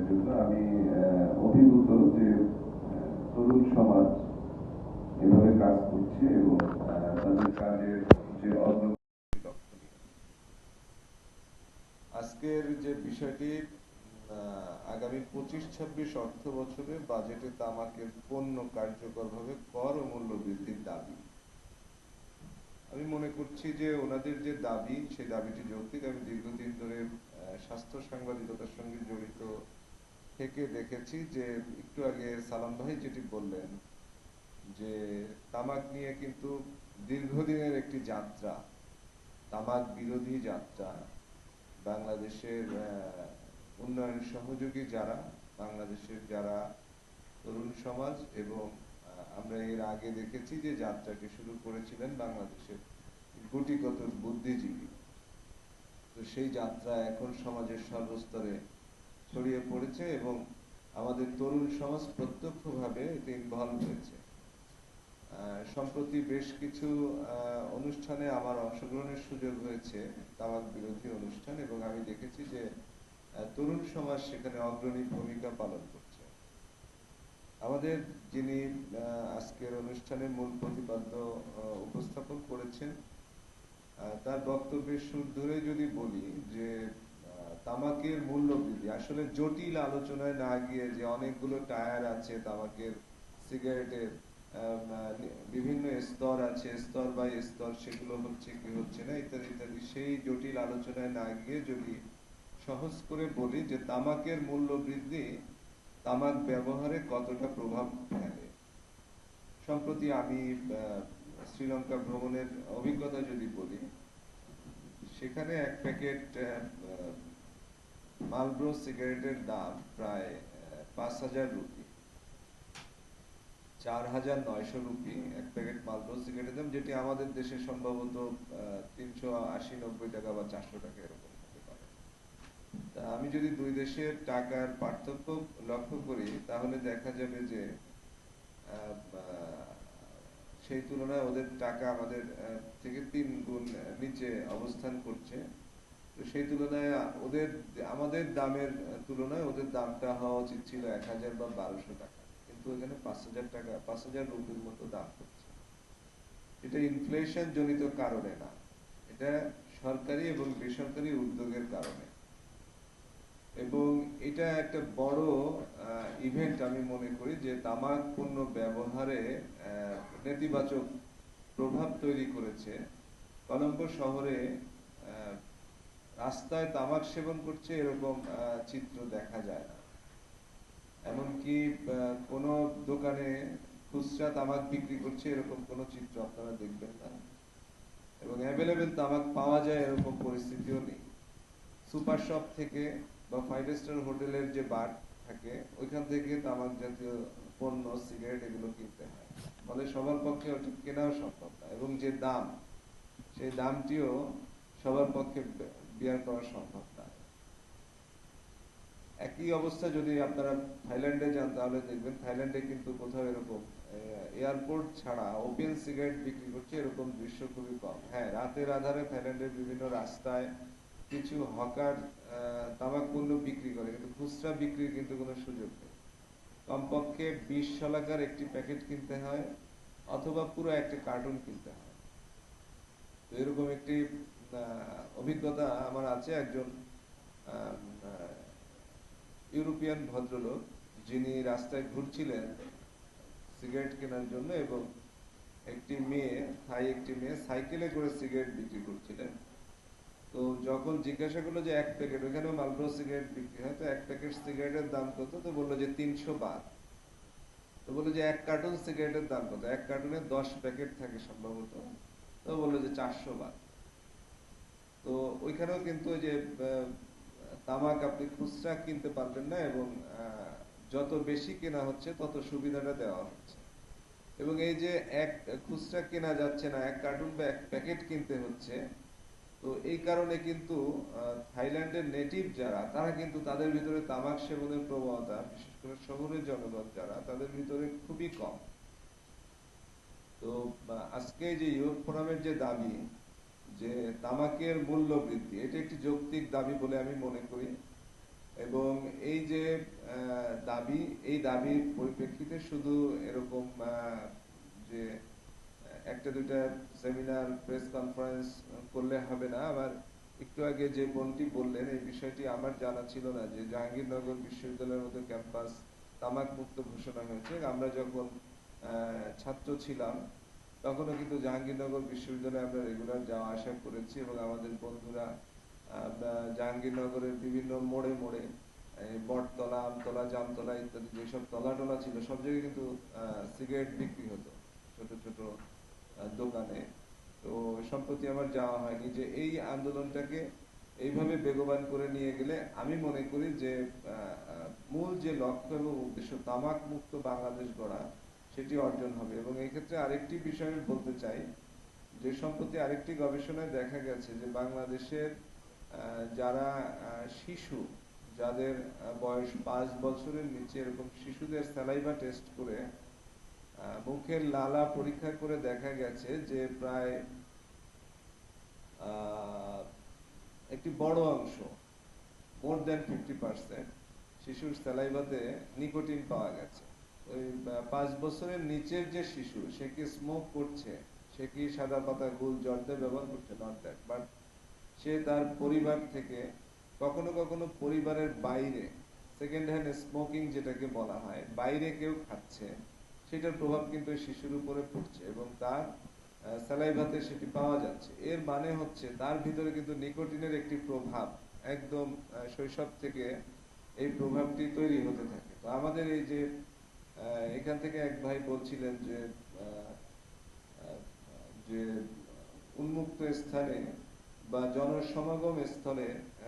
জন্য আমি অভিভূত যে তরুণ সমাজ এভাবে কাজ করছে এবং তাদের কাজের যে আজকের যে বিষয়টি আগামী 25-26 অর্থ বছরে বাজেটে তামাকের পণ্য কার্যকরভাবে কর ও মূল্য বৃদ্ধির দাবি। আমি মনে করছি যে ওনাদের যে দাবি সেই দাবিটি যৌক্তিক। আমি দীর্ঘদিন ধরে স্বাস্থ্য সাংবাদিকতার সঙ্গে জড়িত থেকে দেখেছি যে একটু আগে সালাম ভাই যেটি বললেন যে তামাক নিয়ে কিন্তু দীর্ঘদিনের একটি যাত্রা, তামাক বিরোধী যাত্রা বাংলাদেশের উন্নয়ন সহযোগী যারা, বাংলাদেশের যারা তরুণ সমাজ এবং আমরা এর আগে দেখেছি যে যাত্রাটি শুরু করেছিলেন বাংলাদেশের গুটিকত বুদ্ধিজীবী। তো সেই যাত্রা এখন সমাজের সর্বস্তরে ছড়িয়ে পড়েছে এবং আমাদের তরুণ সমাজ প্রত্যক্ষভাবে এতে ইনভলভ হয়েছে। সম্প্রতি বেশ কিছু অনুষ্ঠানে আমার অংশগ্রহণের সুযোগ হয়েছে, তামাক বিরোধী অনুষ্ঠান, এবং আমি দেখেছি যে তরুণ সমাজ সেখানে অগ্রণী ভূমিকা পালন করছে। আমাদের যিনি আজকের অনুষ্ঠানের মূল প্রতিপাদ্য উপস্থাপন করেছেন তার বক্তব্যের সুর ধরে যদি বলি যে তামাকের মূল্য বৃদ্ধি আসলে জটিল আলোচনায় না গিয়ে যে অনেকগুলো টায়ার আছে তামাকের, সিগারেটের বিভিন্ন স্তর আছে, স্তর বাই স্তর, সেগুলো হচ্ছে কি হচ্ছে না ইত্যাদি ইত্যাদি, সেই জটিল আলোচনায় না গিয়ে যদি সহজ করে বলি যে তামাকের মূল্য বৃদ্ধি তামাক ব্যবহারে কতটা প্রভাব ফেলে। সম্প্রতি আমি শ্রীলঙ্কা ভ্রমণের অভিজ্ঞতা যদি বলি, সেখানে এক প্যাকেট মালব্রো সিগারেটের দাম প্রায় ৫,০০০ রুপি, ৪,৯০০ রুপি এক প্যাকেট মালব্রো সিগারেটের দাম, যেটি আমাদের দেশে সম্ভবত ৩৮০-৯০ টাকা বা ৪০০ টাকা এরকম হতে পারে। তা আমি যদি দুই দেশের টাকার পার্থক্য লক্ষ্য করি তাহলে দেখা যাবে যে সেই তুলনায় ওদের টাকা আমাদের থেকে ৩ গুণ নিচে অবস্থান করছে। তো সেই তুলনায় আমাদের দামের তুলনায় ওদের দামটা হওয়া উচিত ছিল ১,০০০ বা ১,২০০ টাকা, কিন্তু এখানে ৫,০০০ টাকা, ৫,০০০ রুপির মতো দাম হচ্ছে। এটা ইনফ্লেশন জনিত কারণে না, এটা সরকারি এবং বেসরকারি উদ্যোগের কারণে। এবং এটা একটা বড় ইভেন্ট আমি মনে করি যে তামাক পণ্য ব্যবহারে নেতিবাচক প্রভাব তৈরি করেছে। কলম্বো শহরে রাস্তায় তামাক সেবন করছে এরকম চিত্র দেখা যায় না, এমনকি কোনো দোকানে খুচরা তামাক বিক্রি করছে এরকম কোনো চিত্র আপনারা দেখবেন না, এবং অ্যাভেলেবেল তামাক পাওয়া যায় এরকম পরিস্থিতিও নেই। সুপার শপ থেকে বা 5 স্টার হোটেলের যে বার থাকে ওইখান থেকে তামাক জাতীয় পণ্য, সিগারেট এগুলো কিনতে হয়, ফলে সবার পক্ষে ওটা কেনাও সম্ভব না, এবং যে দাম সেই দামটিও সবার পক্ষে বিয়ার করা সম্ভব না। একই অবস্থা যদি আপনারা থাইল্যান্ডে যান তাহলে দেখবেন থাইল্যান্ডে কিন্তু কোথাও এরকম এয়ারপোর্ট ছাড়া ওপেন সিগারেট বিক্রি করছে এরকম দৃশ্য খুবই কম। হ্যাঁ, রাতের আধারে থাইল্যান্ডের বিভিন্ন রাস্তায় কিছু হকার তামাক পণ্য বিক্রি করে, কিন্তু খুচরা বিক্রির কিন্তু কোনো সুযোগ নেই। কমপক্ষে 20 শলাকার একটি প্যাকেট কিনতে হয় অথবা পুরো একটা কার্টুন কিনতে হয়। তো এরকম একটি অভিজ্ঞতা আমার আছে। একজন ইউরোপিয়ান ভদ্রলোক যিনি রাস্তায় ঘুরছিলেন সিগারেট কেনার জন্য, এবং একটি মেয়ে সাইকেলে করে সিগারেট বিক্রি করছিলেন। তো যখন জিজ্ঞাসা করলো যে এক প্যাকেট, ওখানে মালব্রো সিগারেট বিক্রি হয়, তো এক প্যাকেট সিগারেটের দাম কত, তো বললো যে 300 বাত। তো বললো যে এক কার্টুন সিগারেটের দাম কত, এক কার্টুনে 10 প্যাকেট থাকে সম্ভবত, তো বললো যে 400 বাত। তো ওইখানেও কিন্তু যে তামাক আপনি খুচরা কিনতে পারবেন না, এবং যত বেশি কেনা হচ্ছে তত সুবিধাটা দেওয়া হচ্ছে, এবং এই যে এক খুচরা কেনা যাচ্ছে না, এক কার্টুন বা এক প্যাকেট কিনতে হচ্ছে। তো এই কারণে কিন্তু থাইল্যান্ডের নেটিভ যারা, তারা কিন্তু তাদের ভিতরে তামাক সেবনের প্রবণতা, বিশেষ করে শহরের জনগণ যারা, তাদের ভিতরে খুবই কম। তো আজকে যে ইউথ ফোরামের যে দাবি যে তামাকের মূল্য বৃদ্ধি, এটা একটি যৌক্তিক দাবি বলে আমি মনে করি। এবং এই যে দাবি, এই দাবির পরিপ্রেক্ষিতে শুধু এরকম যে একটা দুইটা সেমিনার প্রেস কনফারেন্স করলে হবে না। আবার একটু আগে যে বোনটি বললেন এই বিষয়টি আমার জানা ছিল না যে জাহাঙ্গীরনগর বিশ্ববিদ্যালয়ের মধ্যে ক্যাম্পাস তামাক মুক্ত ঘোষণা হয়েছে। আমরা যখন ছাত্র ছিলাম তখনও কিন্তু জাহাঙ্গীরনগর বিশ্ববিদ্যালয়ে আমরা রেগুলার যাওয়া আসা করেছি এবং আমাদের বন্ধুরা জাহাঙ্গীরনগরের বিভিন্ন মোড়ে মোড়ে এই বটতলা, আমতলা, জামতলা ইত্যাদি যেসব তলা টলা ছিল সব জায়গায় কিন্তু সিগারেট বিক্রি হতো ছোট ছোট দোকানে। তো সম্প্রতি আমার যাওয়া হয়নি। যে এই আন্দোলনটাকে এইভাবে বেগবান করে নিয়ে গেলে আমি মনে করি যে মূল যে লক্ষ্য এবং উদ্দেশ্য তামাক মুক্ত বাংলাদেশ গড়া সেটি অর্জন হবে। এবং এই ক্ষেত্রে আরেকটি বিষয় আমি বলতে চাই যে সম্প্রতি আরেকটি গবেষণায় দেখা গেছে যে বাংলাদেশের যারা শিশু, যাদের বয়স 5 বছরের নিচে, এরকম শিশুদের স্যালাইভা টেস্ট করে মুখের লালা পরীক্ষা করে দেখা গেছে যে প্রায় আহ, একটি বড় অংশ, মোর দেন 50% শিশুর স্যালাইভাতে নিকোটিন পাওয়া গেছে। ওই 5 বছরের নিচের যে শিশু, সে কি স্মোক করছে, সে কি সাদা পাতা গুল জর্দা ব্যবহার করছে, নট দ্যাট, বাট সে তার পরিবার থেকে কখনো কখনো পরিবারের বাইরে সেকেন্ড হ্যান্ড স্মোকিং যেটাকে বলা হয়, বাইরে কেউ খাচ্ছে, সেটার প্রভাব কিন্তু এই শিশুর উপরে পড়ছে এবং তার স্যালাইভাতে সেটি পাওয়া যাচ্ছে। এর মানে হচ্ছে তার ভিতরে কিন্তু নিকোটিনের একটি প্রভাব একদম শৈশব থেকে এই প্রভাবটি তৈরি হতে থাকে। তো আমাদের এই যে এখান থেকে এক ভাই বলছিলেন যে আহ, আহ, যে উন্মুক্ত স্থানে বা জনসমাগম স্থলে